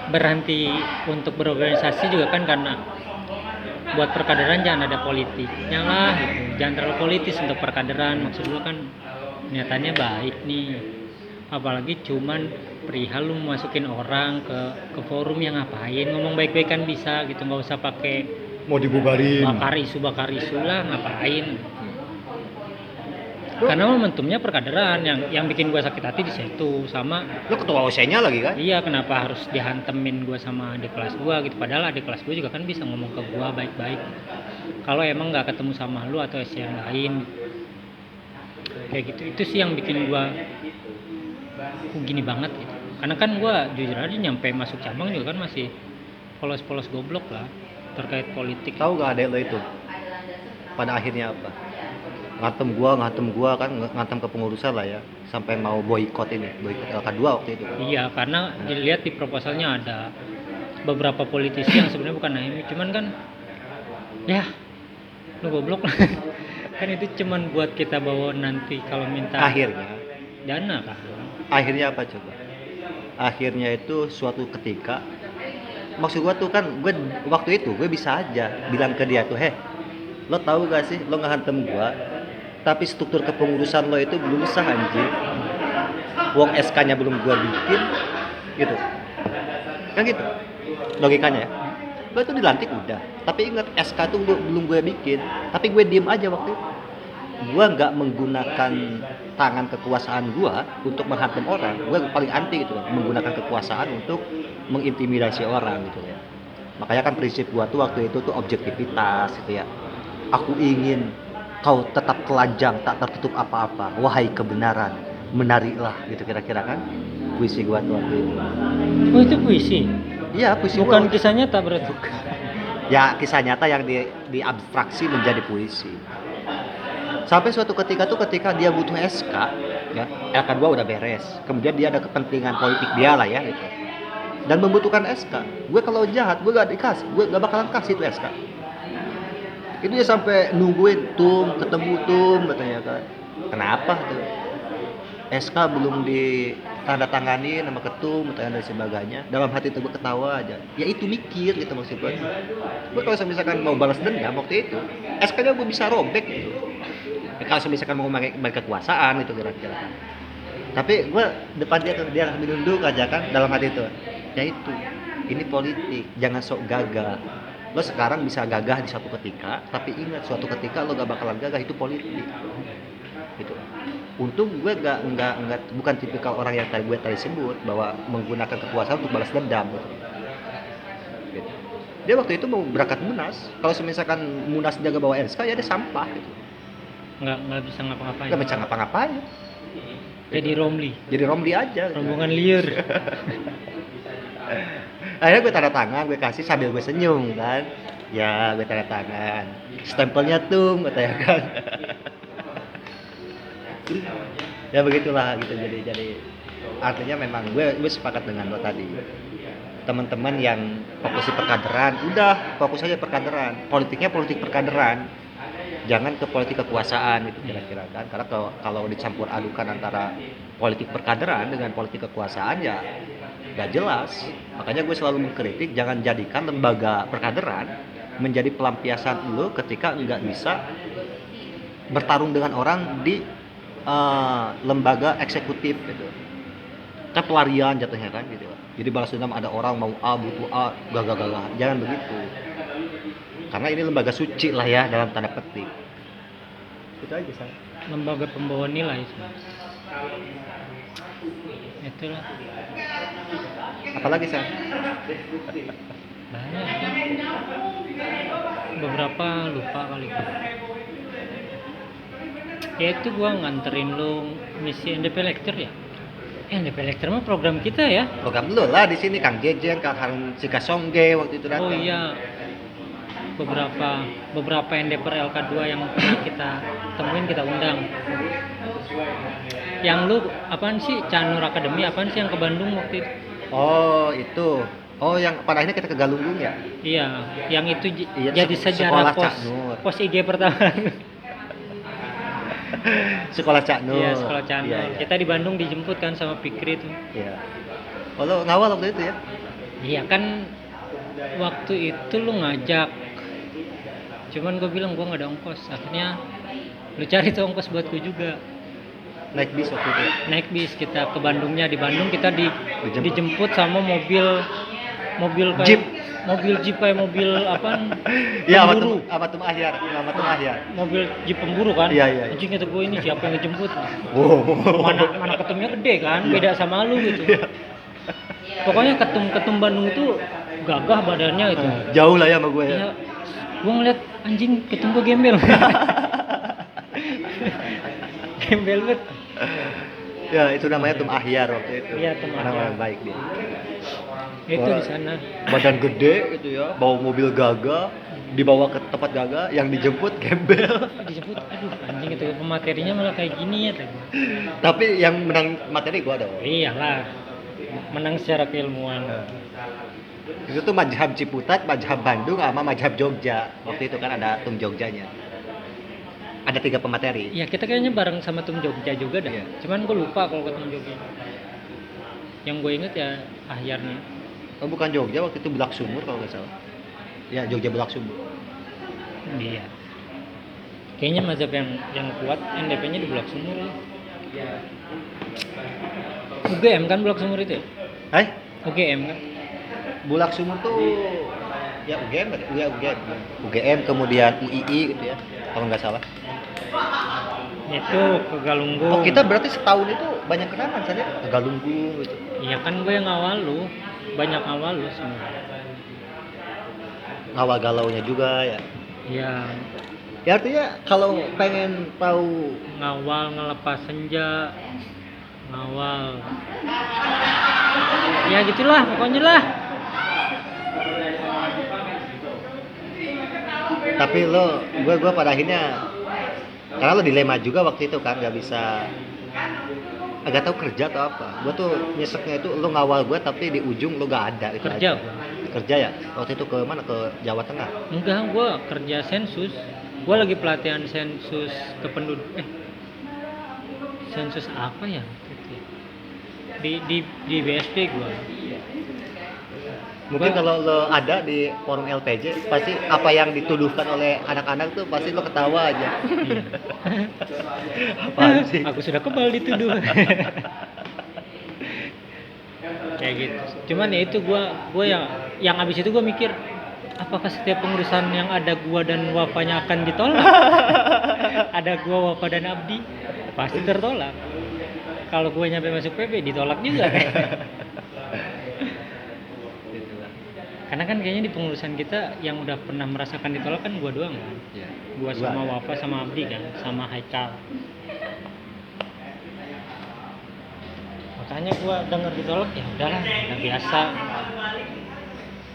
Speaker 2: berhenti untuk berorganisasi juga kan karena buat perkaderan jangan ada politiknya lah gitu. Jangan terlalu politis untuk perkaderan. Maksud gua kan niatannya baik nih. Apalagi cuman perihal lu masukin orang ke forum yang ngapain, ngomong baik-baik kan bisa gitu, nggak usah pakai
Speaker 1: Mau dibubarin.
Speaker 2: bakar isu lah, ngapain. Karena momentumnya perkaderan yang bikin gue sakit hati di situ. Sama
Speaker 1: Lu ketua OC-nya lagi kan?
Speaker 2: iya, kenapa harus dihantemin gue sama adik kelas gue gitu, padahal adik kelas gue juga kan bisa ngomong ke gue baik-baik kalau emang nggak ketemu sama lu atau SC yang lain kayak gitu. Itu sih yang bikin gue gini banget gitu. Karena kan gue jujur aja nyampe masuk cabang juga kan masih polos-polos goblok lah terkait politik.
Speaker 1: Tahu gak adek lo itu? Pada akhirnya apa? Ngantem gua kan, ngantem kepengurusan lah ya, sampai mau boikot LK2 waktu itu.
Speaker 2: Iya, karena dilihat di proposalnya ada beberapa politisi yang sebenarnya bukan HMI, cuman kan ya lu goblok lah. Kan itu cuman buat kita bawa nanti kalau minta
Speaker 1: Akhirnya
Speaker 2: dana kan.
Speaker 1: apa coba? Akhirnya itu suatu ketika, maksud gua tuh kan, gue waktu itu gue bisa aja bilang ke dia tuh, lo tahu gak sih, lo ngehantem gua, tapi struktur kepengurusan lo itu belum sah anjir. Wong SK-nya belum gua bikin, gitu. Kan gitu logikanya ya. Lo itu dilantik udah, tapi ingat SK tuh belum gue bikin, tapi gue diem aja waktu itu. Gue nggak menggunakan tangan kekuasaan gue untuk menghantam orang. Gue paling anti gitu, menggunakan kekuasaan untuk mengintimidasi orang gitu ya. Makanya kan prinsip gue tuh waktu itu tuh objektivitas gitu ya. Aku ingin kau tetap telanjang, tak tertutup apa-apa, wahai kebenaran, menariklah, gitu kira-kira kan puisi gue tuh waktu itu.
Speaker 2: Oh, itu puisi?
Speaker 1: Iya, puisi
Speaker 2: Bukan
Speaker 1: gua.
Speaker 2: kisah nyata berarti?
Speaker 1: Ya, kisah nyata yang diabstraksi menjadi puisi. Sampai suatu ketika dia butuh SK, ya, LK2 udah beres. Kemudian dia ada kepentingan politik dia lah ya gitu. Dan membutuhkan SK. Gue kalau jahat, gue gak dikasih, gue gak bakalan kasih itu SK. Itu dia sampai nungguin ketemu katanya kan. Kenapa tuh? SK belum ditandatangani nama ketum dan sebagainya. Dalam hati itu gue ketawa aja. Ya itu mikir gitu maksud gue. Gue kalau misalkan mau balas dendam waktu itu, SK-nya gue bisa robek gitu. Ya, kalau misalkan mau pakai kekuasaan itu kira-kira. Tapi gue depan dia menunduk aja kan dalam hati itu. Ya itu, ini politik, jangan sok gagah. Lo sekarang bisa gagah di suatu ketika, tapi ingat suatu ketika lo gak bakalan gagah, itu politik. Gitu. Untung gue nggak bukan tipikal orang yang gue tadi sebut bahwa menggunakan kekuasaan untuk balas dendam. Gitu. Dia waktu itu mau berangkat Munas. Kalau misalkan Munas dia gak bawa SK, ya dia sampah. Gitu.
Speaker 2: Nggak bisa ngapa-ngapain.
Speaker 1: Gak bisa ngapa-ngapain.
Speaker 2: Jadi
Speaker 1: Romli aja. Gitu.
Speaker 2: rombongan liar.
Speaker 1: Akhirnya gue tanda tangan, gue kasih sambil gue senyum kan. Ya, gue tanda tangan. Stempelnya tuh, katanya kan. Ya begitulah gitu. Jadi artinya memang gue sepakat dengan lo tadi. Teman-teman yang fokus di perkaderan, udah fokus aja perkaderan. Politiknya politik perkaderan. Jangan ke politik kekuasaan itu kira-kira kan. Karena kalau dicampur adukan antara politik perkaderan dengan politik kekuasaan ya gak jelas. Makanya gue selalu mengkritik, jangan jadikan lembaga perkaderan menjadi pelampiasan lo ketika nggak bisa bertarung dengan orang di lembaga eksekutif gitu. Kan pelarian jatuhnya kan gitu. Jadi balas dendam, ada orang mau A butuh A, gagah. Jangan begitu. Karena ini lembaga suci lah ya dalam tanda petik. Itu aja San.
Speaker 2: Lembaga pembawa nilai. Itulah.
Speaker 1: Apalagi San?
Speaker 2: Banyak ya. Beberapa lupa kali. Ya itu gua nganterin lu misi NDP Lecture ya. NDP Lecture mah program kita ya.
Speaker 1: Program lu lah di sini Kang Jejen, Kang Harun Sikasongge waktu itu datang.
Speaker 2: Oh iya. beberapa NDPR LK2 yang pernah kita temuin, kita undang. Yang lu apaan sih, Canur Academy apaan sih yang ke Bandung waktu itu?
Speaker 1: Oh itu. Oh yang pada akhirnya kita ke Galunggung ya?
Speaker 2: Iya, yang itu
Speaker 1: Iya,
Speaker 2: jadi
Speaker 1: sekolah
Speaker 2: sejarah
Speaker 1: Cak Nur.
Speaker 2: pos IG pertama.
Speaker 1: Sekolah Cak Nur.
Speaker 2: Iya, sekolah Canur.
Speaker 1: Iya, iya.
Speaker 2: Kita di Bandung dijemput kan sama Fikri tuh.
Speaker 1: Iya. Oh lo ngawal waktu itu ya?
Speaker 2: Iya kan, waktu itu lu ngajak, cuman gue bilang gue nggak ada ongkos. Akhirnya lu cari tuh ongkos buat gue juga.
Speaker 1: Naik bis waktu itu.
Speaker 2: Naik bis kita ke Bandungnya. Di Bandung kita
Speaker 1: Dijemput.
Speaker 2: dijemput sama mobil kayak
Speaker 1: Jeep.
Speaker 2: mobil jeep kayak mobil apaan,
Speaker 1: Iya,
Speaker 2: pemburu.
Speaker 1: sama Tum Ahyar, sama Tum Ahyar.
Speaker 2: Mobil jeep pemburu kan.
Speaker 1: Iya, iya.
Speaker 2: Anjing kata gue, ini siapa yang ngejemput?
Speaker 1: Wow.
Speaker 2: Mana ketumnya gede kan, beda sama lu gitu. Pokoknya ketum Bandung itu gagah badannya itu.
Speaker 1: Jauh lah ya sama gue ya.
Speaker 2: Iya, gue ngeliat anjing ketum gue gembel. Gembel banget.
Speaker 1: Ya itu namanya Tum Ahyar waktu itu.
Speaker 2: Iya, Tum Ahyar.
Speaker 1: Orang baik dia.
Speaker 2: Itu
Speaker 1: Wah,
Speaker 2: di sana.
Speaker 1: Badan gede gitu ya, bawa mobil gagah, dibawa ke tempat gagah, yang dijemput gembel.
Speaker 2: Disebut, aduh anjing itu pematerinya malah kayak gini ya tadi.
Speaker 1: Tapi yang menang materi gua dong.
Speaker 2: Iyalah, menang secara keilmuan.
Speaker 1: Itu tuh Majhab Ciputat, Majhab Bandung, sama Majhab Jogja. Waktu itu kan ada Tum Jogjanya. Ada 3 pemateri.
Speaker 2: Iya, kita kayaknya bareng sama Tum Jogja juga dah.
Speaker 1: Iya.
Speaker 2: Cuman gue lupa kalau ke Tum Jogja. Yang gue inget ya akhirnya.
Speaker 1: Oh bukan Jogja, waktu itu Bulak Sumur kalau nggak salah. Ya Jogja Bulak Sumur.
Speaker 2: Iya. Kayaknya mazhab yang kuat NDP-nya di Bulak Sumur ya. UGM kan Bulak Sumur itu ya? UGM kan?
Speaker 1: Bulak Sumur tuh ya UGM tadi, ya UGM. UGM kemudian UII gitu ya, kalau nggak salah.
Speaker 2: Itu ke Galunggung.
Speaker 1: Oh kita berarti setahun itu banyak kenangan saja ke Galunggung gitu.
Speaker 2: Iya kan, gue yang awal lu, banyak awal lu semua.
Speaker 1: Ngawal galaunya juga ya.
Speaker 2: Iya,
Speaker 1: Ya artinya kalau pengen tahu
Speaker 2: ngawal ngelepas senja, ngawal. Ya gitulah pokoknya lah.
Speaker 1: tapi gue pada akhirnya karena lo dilema juga waktu itu kan, nggak bisa agak tahu kerja atau apa. Gue tuh nyeseknya itu lo ngawal gue tapi di ujung lo gak ada itu
Speaker 2: Kerja
Speaker 1: aja.
Speaker 2: gua.
Speaker 1: Kerja ya waktu itu ke mana, ke Jawa Tengah.
Speaker 2: Enggak, gue kerja sensus. Gue lagi pelatihan sensus kependuduk. Sensus apa ya? Di BSP gue.
Speaker 1: Mungkin kalau lo ada di forum LPJ pasti apa yang dituduhkan oleh anak-anak tuh pasti lo ketawa aja. Apaan sih?
Speaker 2: Aku sudah kebal dituduh. Kayak gitu. Cuman ya itu gue yang abis itu gue mikir, apakah setiap pengurusan yang ada gua dan Wafanya akan ditolak? Ada gua, Wafa dan Abdi pasti tertolak. Kalau gue nyampe masuk PB ditolak juga. Karena kan kayaknya di pengurusan kita yang udah pernah merasakan ditolak kan gua doang kan.
Speaker 1: Ya.
Speaker 2: Gua sama Wafa sama Abdi kan, sama Haikal. Makanya gua denger ditolak ya udahlah, udah biasa.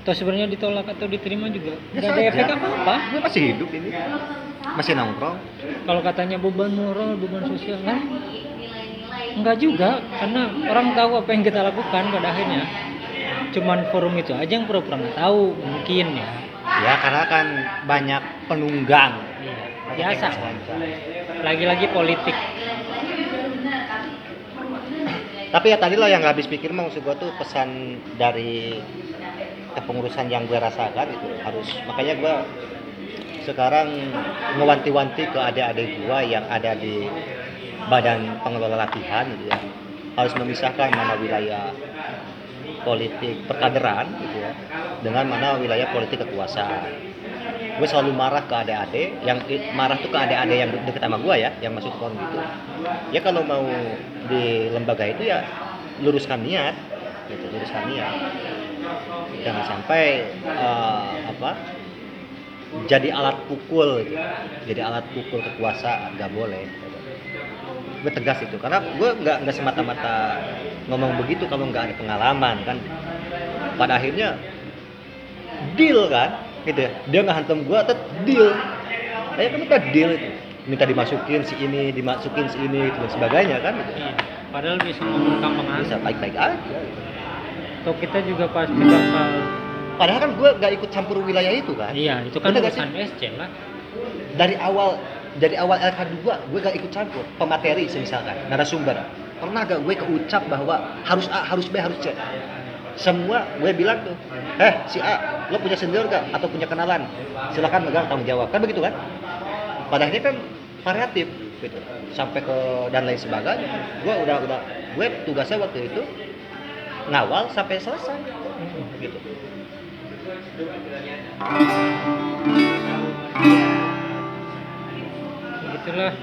Speaker 2: Toh sebenarnya ditolak atau diterima juga nggak ada efek apa-apa.
Speaker 1: Gue masih hidup ini, masih nongkrong.
Speaker 2: Kalau katanya beban moral, beban sosial, kan? Enggak juga, karena orang tahu apa yang kita lakukan pada akhirnya. Cuman forum itu aja yang pura-pura nggak tahu, mungkin ya.
Speaker 1: Ya karena kan banyak penunggang.
Speaker 2: Iya, biasa. Lagi-lagi politik.
Speaker 1: Tapi ya tadi lo yang nggak habis pikir mau maksud gue tuh pesan dari kepengurusan yang gue rasakan itu harus, makanya gue sekarang ngewanti-wanti ke adik-adik gue yang ada di badan pengelola latihan gitu ya, harus memisahkan mana wilayah politik perkaderan gitu ya dengan mana wilayah politik kekuasaan. Gue selalu marah ke adik-adik yang marah tuh ke adik-adik yang deket sama gue ya, yang masuk forum gitu. Ya kalau mau di lembaga itu ya luruskan niat gitu, luruskan niat. Jangan sampai jadi alat pukul gitu. Jadi alat pukul kekuasaan, nggak boleh. Gue tegas itu karena gue nggak semata-mata ngomong begitu kalau nggak ada pengalaman kan. Pada akhirnya deal kan gitu ya. Dia ngehantam gua, tet deal. Kayak kan minta deal itu. Minta dimasukin si ini gitu dan sebagainya kan. Gitu.
Speaker 2: Iya. Padahal bisa ngomong gampang
Speaker 1: Bisa
Speaker 2: aja.
Speaker 1: baik-baik aja. Gitu.
Speaker 2: Atau kita juga pasti bakal.
Speaker 1: Padahal kan gua nggak ikut campur wilayah itu kan.
Speaker 2: Iya, itu kan
Speaker 1: Bener gak
Speaker 2: urusan SC lah.
Speaker 1: Dari awal LK2 gue gak ikut campur pemateri misalkan narasumber pernah gak gue keucap bahwa harus A, harus B, harus C. Semua gue bilang tuh si A, lo punya senior gak atau punya kenalan, silakan megang tanggung jawab, kan begitu kan. Padahal ini kan variatif gitu sampai ke dan lain sebagainya. Gue tugasnya waktu itu ngawal sampai selesai gitu.
Speaker 2: Begitulah.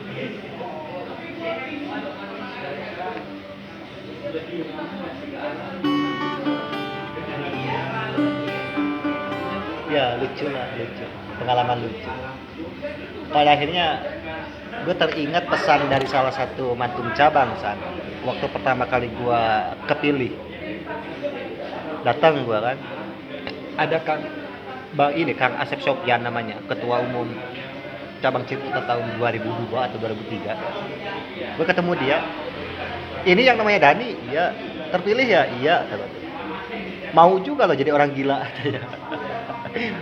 Speaker 1: Ya lucu pengalaman lucu. Pada akhirnya gue teringat pesan dari salah satu mantum cabang waktu pertama kali gue kepilih, datang gue kan, ada Kang Asep Sopyan namanya, ketua umum cabang Ciputat tahun 2002 atau 2003. Gue ketemu dia, ini yang namanya Dani, iya terpilih ya, iya. Mau juga loh jadi orang gila.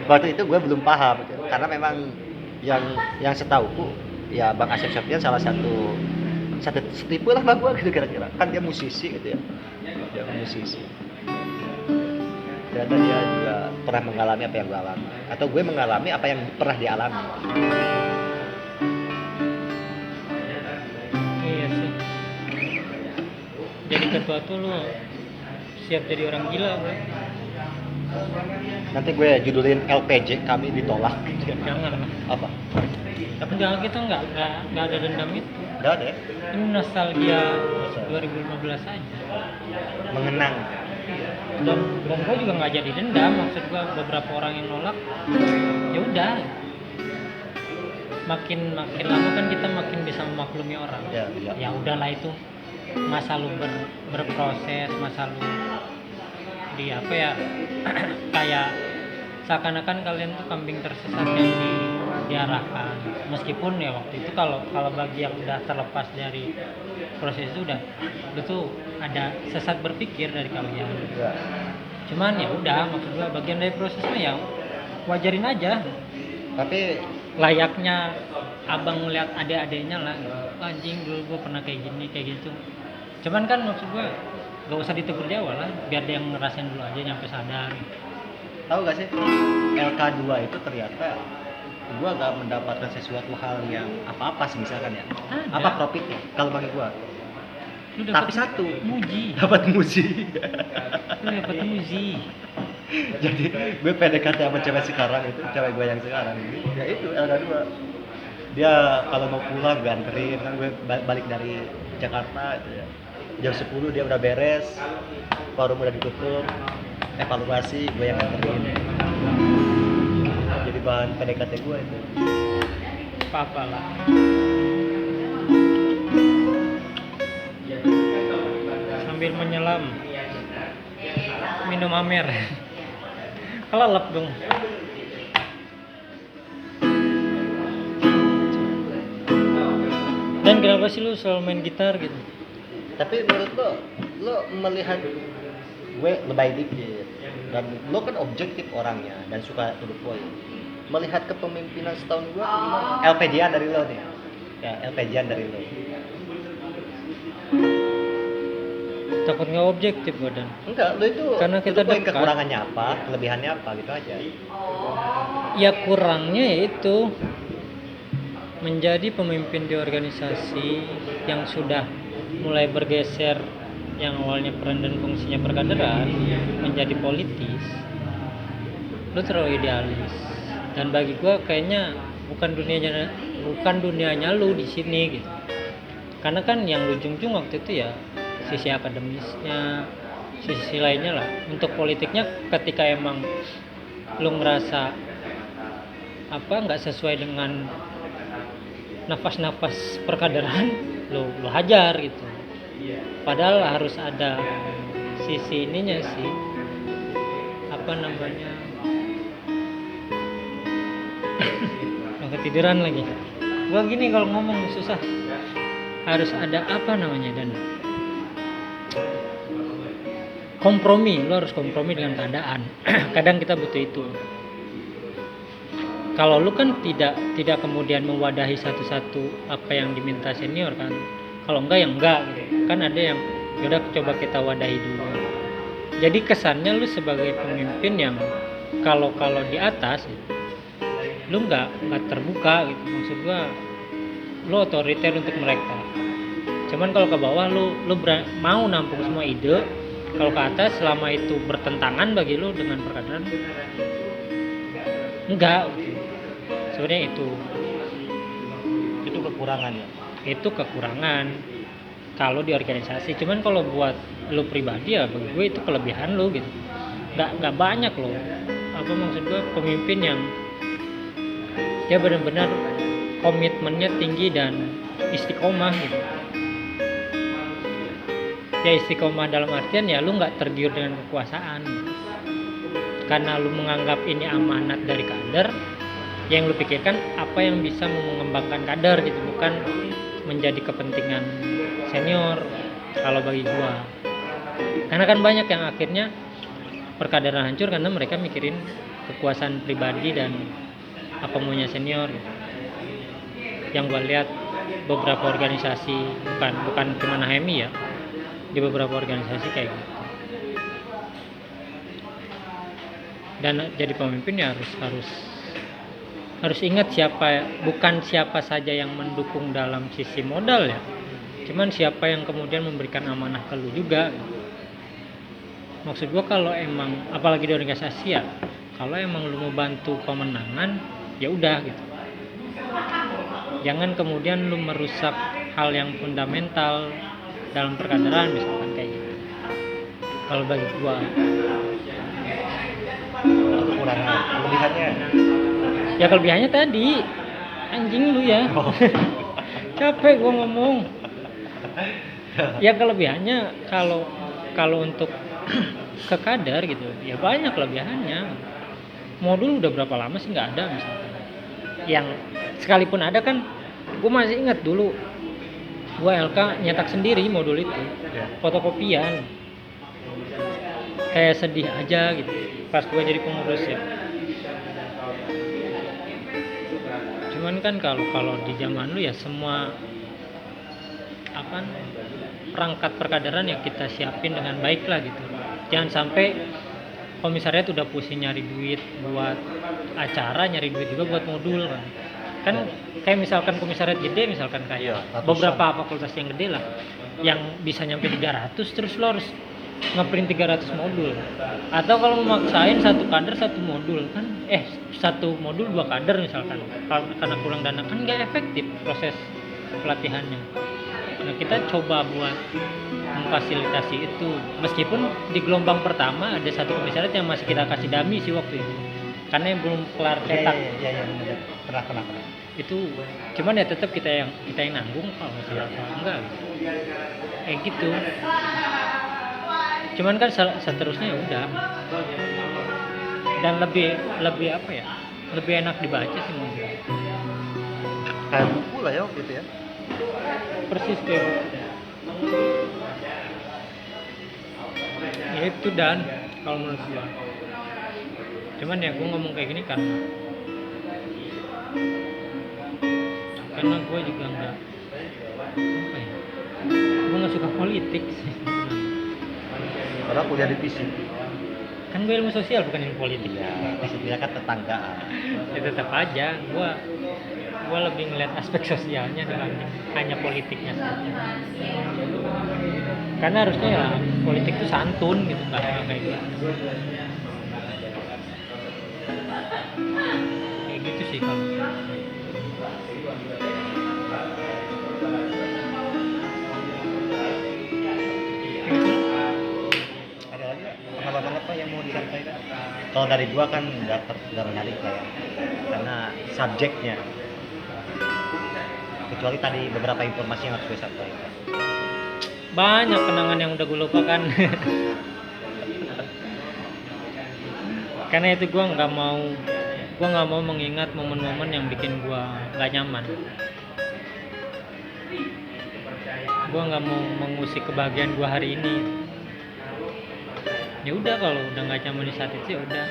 Speaker 1: Waktu itu gue belum paham karena memang yang setauku ya Bang Asep Sopyan salah satu setipe lah sama gue gitu kira-kira, kan dia musisi gitu ya, dia musisi. Ternyata dia juga pernah mengalami apa yang gue alami, atau gue mengalami apa yang pernah dia alami.
Speaker 2: Iya sih. Jadi ketua tuh lu siap jadi orang gila, bro.
Speaker 1: Nanti gue judulin LPJ kami ditolak.
Speaker 2: Jangan lah.
Speaker 1: Apa?
Speaker 2: Tapi jangan, kita nggak ada dendam itu.
Speaker 1: Udah ada ya?
Speaker 2: Ini nostalgia 2015 aja.
Speaker 1: Mengenang.
Speaker 2: Dan gue juga nggak jadi dendam. Maksud gue beberapa orang yang nolak, ya udah. Makin lama kan kita makin bisa memaklumi orang.
Speaker 1: Ya.
Speaker 2: Ya udahlah, itu masa lu berproses, masa lu di apa ya kayak seakan-akan kalian tuh kambing tersesat yang diarahkan. Meskipun ya waktu itu kalau bagi yang udah terlepas dari proses itu lu tuh ada sesat berpikir dari kalian.
Speaker 1: Ya.
Speaker 2: Cuman ya udah, maksud gua bagian dari prosesnya ya wajarin aja.
Speaker 1: Tapi
Speaker 2: Layaknya abang ngeliat adik-adiknya lah, anjing dulu gua pernah kayak gini kayak gitu. Cuman kan maksud gua gak usah ditegur di awal lah, biar dia yang ngerasain dulu aja nyampe sadar.
Speaker 1: tahu gak sih LK2 itu ternyata gua gak mendapatkan sesuatu hal yang apa-apa sih misalkan ya.
Speaker 2: Ada.
Speaker 1: Apa profitnya kalau bagi gua?
Speaker 2: Lu
Speaker 1: Tapi satu,
Speaker 2: muji.
Speaker 1: dapat muji.
Speaker 2: Lu dapat muji.
Speaker 1: Jadi gue PDKT sama cewek sekarang itu, cewek gue yang sekarang ini, ya itu LK2. Dia kalau mau pulang gue anterin, kan gue balik dari Jakarta gitu ya. Jam 10 dia udah beres, forum udah ditutup, evaluasi gue yang anterin. Jadi bahan PDKT gue itu.
Speaker 2: Apa lah. Sambil menyelam, minum Amer. Kelelep dong. Dan kenapa sih lu selalu main gitar gitu?
Speaker 1: Tapi menurut lo melihat gue lebay dikit, dan lo kan objektif orangnya dan suka to the point. Melihat kepemimpinan setahun gue gimana? LPJ-an dari lo nih. Ya, LPJ-an dari lo.
Speaker 2: Takut nggak objektif gue dan.
Speaker 1: Enggak, lo itu
Speaker 2: Karena
Speaker 1: to
Speaker 2: kita
Speaker 1: the point,
Speaker 2: dekat.
Speaker 1: kekurangannya apa, kelebihannya apa gitu aja.
Speaker 2: Ya kurangnya yaitu menjadi pemimpin di organisasi yang sudah mulai bergeser, yang awalnya peran dan fungsinya perkaderan menjadi politis. Lu terlalu idealis, dan bagi gua kayaknya bukan dunianya lu di sini gitu. Karena kan yang lu junjung waktu itu ya sisi akademisnya, sisi lainnya lah. Untuk politiknya ketika emang lu ngerasa nggak sesuai dengan nafas perkaderan, lu hajar gitu. Padahal harus ada sisi ininya sih, ketiduran lagi. Gua gini kalau ngomong susah. Harus ada apa namanya, dan kompromi. Lo harus kompromi dengan keadaan. Kadang kita butuh itu. Kalau lu kan tidak kemudian mewadahi satu-satu apa yang diminta senior kan. Kalau enggak ya enggak gitu. Kan ada yang yaudah coba kita wadahi dulu. Jadi kesannya lu sebagai pemimpin yang kalau di atas gitu, lu nggak terbuka gitu. Maksud gua lu otoriter untuk mereka. Cuman kalau ke bawah lu mau nampung semua ide. Kalau ke atas selama itu bertentangan bagi lu dengan perkataan enggak gitu. Sebenarnya
Speaker 1: Itu kekurangan ya.
Speaker 2: itu kekurangan kalau di organisasi. Cuman kalau buat lu pribadi ya bagi gue itu kelebihan lu gitu. Nggak banyak loh. Apa maksud gue, pemimpin yang ya benar-benar komitmennya tinggi dan istiqomah gitu. Ya istiqomah dalam artian ya lu nggak tergiur dengan kekuasaan gitu. Karena lu menganggap ini amanat dari kader, yang lu pikirkan apa yang bisa mengembangkan kader gitu, bukan menjadi kepentingan senior. Kalau bagi gua, karena kan banyak yang akhirnya perkaderan hancur karena mereka mikirin kekuasaan pribadi dan apa maunya senior gitu. Yang gua lihat beberapa organisasi, bukan cuma HMI ya, di beberapa organisasi kayak gitu. Dan jadi pemimpin ya harus ingat bukan siapa saja yang mendukung dalam sisi modal ya, cuman siapa yang kemudian memberikan amanah ke lu juga. Maksud gua kalau emang apalagi di organisasi ya, kalau emang lu mau bantu pemenangan ya udah gitu, jangan kemudian lu merusak hal yang fundamental dalam perkaderan misalkan kayak gitu. Kalau bagi gua
Speaker 1: Kekurangan. Kelebihannya
Speaker 2: ya kelebihannya tadi anjing lu ya. Capek gua ngomong. Ya kelebihannya kalau untuk ke kader gitu ya banyak kelebihannya. Modul udah berapa lama sih nggak ada misalkan. Yang sekalipun ada kan, gua masih ingat dulu gua LK nyetak sendiri modul itu, fotokopian. Kayak sedih aja gitu pas gua jadi pengurus ya. Cuman kan kalau di zaman lu ya semua perangkat perkaderan ya kita siapin dengan baik lah gitu. Jangan sampai komisariat udah pusing nyari duit buat acara, nyari duit juga buat modul kan kayak misalkan komisariat gede, misalkan kayak beberapa fakultas yang gede lah yang bisa nyampe 300, terus lo harus ngeprint 300 modul. Atau kalau memaksain satu kader satu modul kan satu modul 2 kader misalkan, karena kurang dana kan nggak efektif proses pelatihannya. Nah kita coba buat memfasilitasi itu, meskipun di gelombang pertama ada satu komisariat yang masih kita kasih dami sih waktu itu karena yang belum kelar cetak.
Speaker 1: Pernah.
Speaker 2: Itu cuman ya tetap kita yang nanggung kalau misalnya enggak gitu. Cuman kan seterusnya ya udah, dan lebih apa ya, lebih enak dibaca sih mungkin.
Speaker 1: Kayak buku lah ya gitu ya.
Speaker 2: Persis kayak buku. Ya itu dan kalau menurut gua. Cuman ya gua ngomong kayak gini karena gua juga nggak gua nggak suka politik sih.
Speaker 1: Padahal kuliah di FISIP.
Speaker 2: Kan gue ilmu sosial bukan ilmu politik.
Speaker 1: Ya, FISIP kan tetanggaan.
Speaker 2: Ya tetap aja gue lebih ngeliat aspek sosialnya dibanding hanya politiknya saja. Karena harusnya ya politik itu santun gitu, nggak kayak gitu. Kayak gitu sih kalau.
Speaker 1: Pengalaman apa yang mau disampaikan? Kalau dari gua kan nggak menarik lah ya, karena subjeknya. Kecuali tadi beberapa informasi yang harus gue sampaikan.
Speaker 2: Banyak kenangan yang udah gue lupakan. Karena itu gue nggak mau Gue nggak mau mengingat momen-momen yang bikin gue nggak nyaman. Gue nggak mau mengusik kebahagiaan gue hari ini. Ya udah, kalau udah nggak nyaman di saat itu ya udah,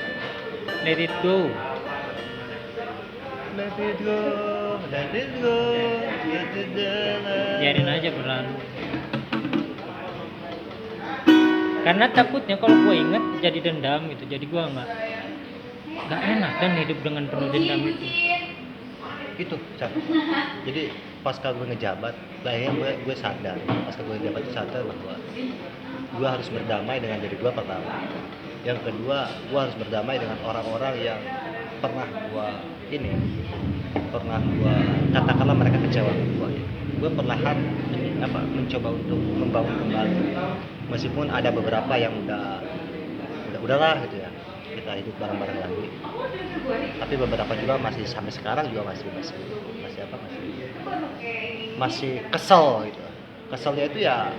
Speaker 2: let it go.
Speaker 1: Let it go, let it go, let it go.
Speaker 2: Biarin aja berlalu. Karena takutnya kalau gue inget jadi dendam gitu, jadi gue nggak enak kan hidup dengan penuh dendam itu.
Speaker 1: Itu Cak. Jadi pasca gue ngejabat, akhirnya gue sadar, pasca gue ngejabat itu sadar bahwa gue harus berdamai dengan diri gue pertama. Yang kedua, gue harus berdamai dengan orang-orang yang pernah gue katakanlah mereka kecewa dengan gue. Gue perlahan mencoba untuk membangun kembali, meskipun ada beberapa yang udahlah gitu ya, kita hidup bareng-bareng lagi. Tapi beberapa juga masih sampai sekarang juga masih kesel gitu. Keselnya itu ya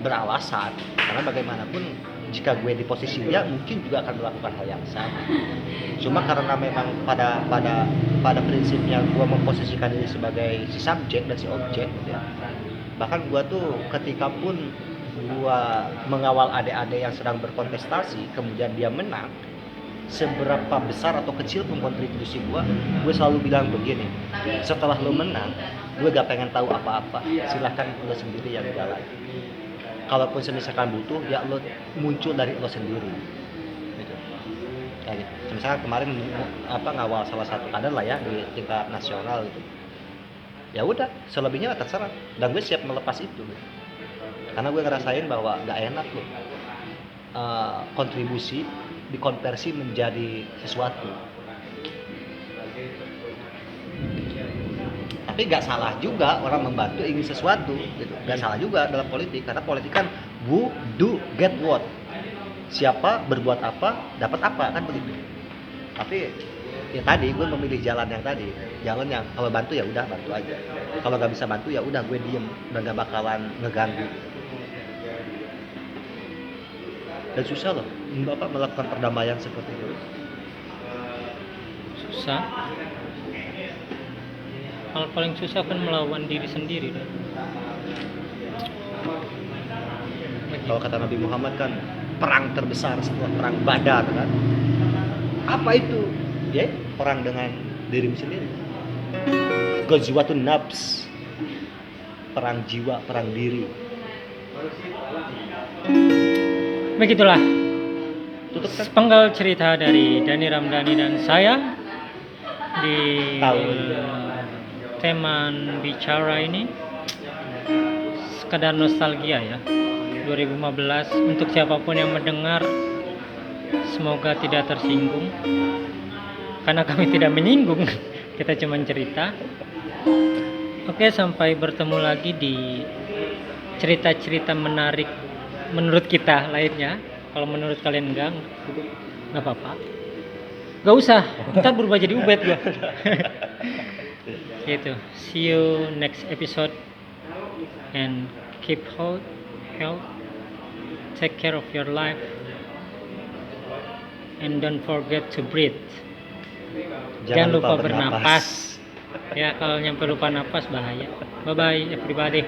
Speaker 1: beralasan, karena bagaimanapun jika gue di posisi dia mungkin juga akan melakukan hal yang sama. Cuma karena memang pada prinsipnya gue memposisikan diri sebagai si subjek dan si objek gitu ya. Bahkan gue tuh ketika pun gue mengawal adik-adik yang sedang berkontestasi kemudian dia menang, seberapa besar atau kecil pun kontribusi gue selalu bilang begini, setelah lo menang gue gak pengen tahu apa-apa, silahkan lo sendiri yang jalan. Kalaupun misalkan butuh, ya lo muncul dari lo sendiri gitu. Kayak gitu. Misalkan kemarin ngawal salah satu kader lah ya di tingkat nasional gitu, ya udah selebihnya terserah, dan gue siap melepas itu gitu. Karena gue ngerasain bahwa gak enak loh kontribusi dikonversi menjadi sesuatu. Tapi gak salah juga orang membantu ingin sesuatu gitu. Gak salah juga dalam politik, karena politik kan who do get what, siapa berbuat apa dapat apa, kan begitu. Tapi ya tadi gue memilih jalan yang kalau bantu ya udah bantu aja, kalau gak bisa bantu ya udah gue diem dan gak bakalan ngeganggu. Dan susah loh Bapak melakukan perdamaian seperti itu.
Speaker 2: Susah. Hal paling susah kan melawan diri sendiri.
Speaker 1: Kalau kata Nabi Muhammad kan perang terbesar setelah perang Badar kan. Apa itu? Ya, perang dengan dirimu sendiri. Ghazwatun nafs. Perang jiwa, perang diri.
Speaker 2: Begitulah
Speaker 1: Tutup kan?
Speaker 2: sepenggal cerita dari Dani Ramdhani dan saya di teman bicara ini. Sekadar nostalgia ya, 2015. Untuk siapapun yang mendengar, semoga tidak tersinggung, karena kami tidak menyinggung. Kita cuma cerita. Oke, sampai bertemu lagi di cerita-cerita menarik menurut kita lainnya. Kalau menurut kalian enggak apa-apa, gak usah, ntar berubah jadi Ubed gua. Gitu. See you next episode and keep health, take care of your life, and don't forget to breathe. Jangan lupa bernapas. Ya, kalau nyampe lupa napas bahaya. Bye bye everybody.